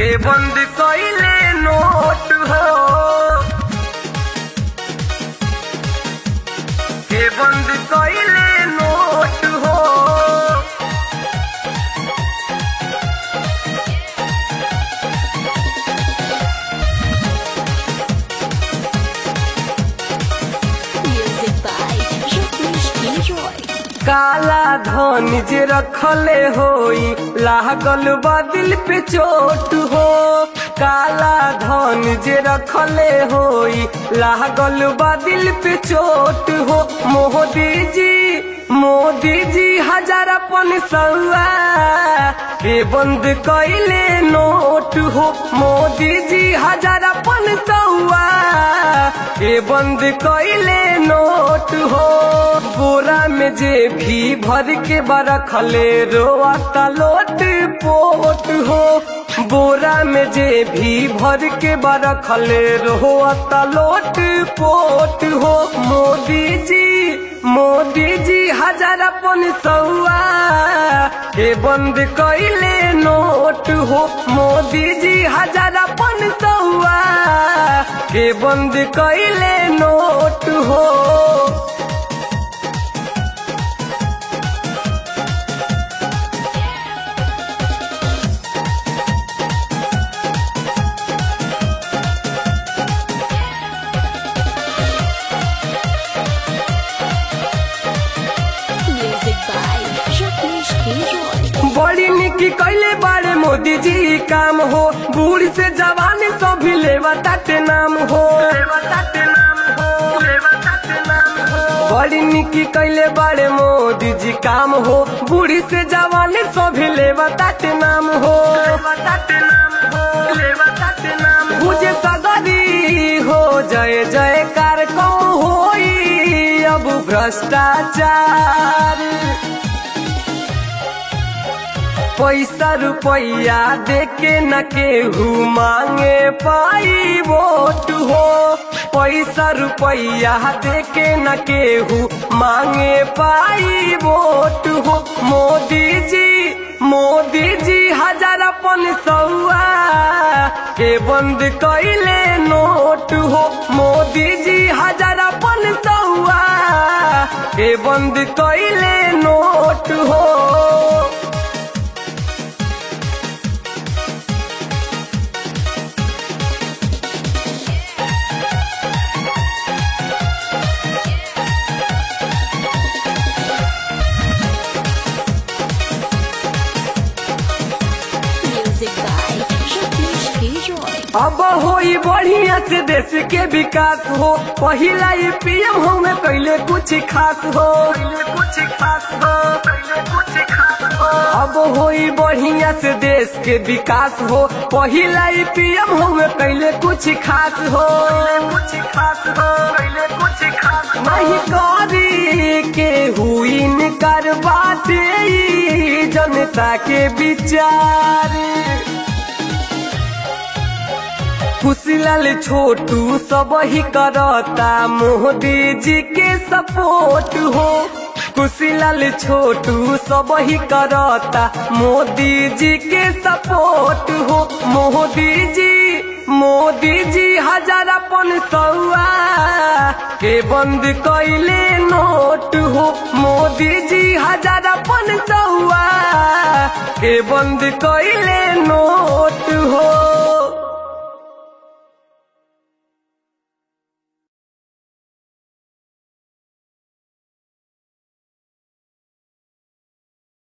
के बंद कइले नोट हो, के बंद कइले नोट हो। काला धन जे रखले होई लागल बा दिल पे चोट हो, काला धन जे रखले होई लागल बा दिल पे चोट हो। मोदी जी हजार सौआ के बंद कइले नोट हो, मोदी जी हजार सौआ के बंद कइले नोट हो। बोरा में जे भी भर के बरखले रोआता लोट पोट हो, बोरा में जे भी भर के बरखले रोआता लोट पोट हो। मोदी जी हजार सौआ के बंद कइले नोट हो, मोदी जी हजार सौआ के बंद कइले नोट हो। बड़ी निकी कइले बारे मोदी जी काम हो, बूढ़ से जवान सभी लेवताते नाम हो, बड़ी निकी कइले बारे मोदी जी काम हो, बूढ़ से जवान सभी लेवताते नाम हो। मुझे सगरी हो जय जयकार कम होई अब भ्रष्टाचार, पैसा रुपया देके न केहू मांगे पाई वोट हो, पैसा रुपया देके न केहू मांगे पाई वोट हो। मोदी जी हजार सौआ के बंद कइले नोट हो, मोदी जी हजार सौआ के बंद कइले नोट हो। अब होई बढ़िया से देश के विकास हो, पहिला पीएम हमें पहले कुछ खास हो, अब होई बढ़िया से देश के विकास हो, पहिला पीएम हमें पहले कुछ खास हो। नहीं करी के हुई इनकार बाटे जनता के विचार, खुशीलाल छोटू सब ही करता मोदी जी के सपोर्ट हो, खुशीलाल छोटू सब ही करता मोदी जी के सपोर्ट हो। मोदी जी हजार सौआ के बंद कइले नोट हो, मोदी जी हजार सौआ के बंद कइले नोट हो।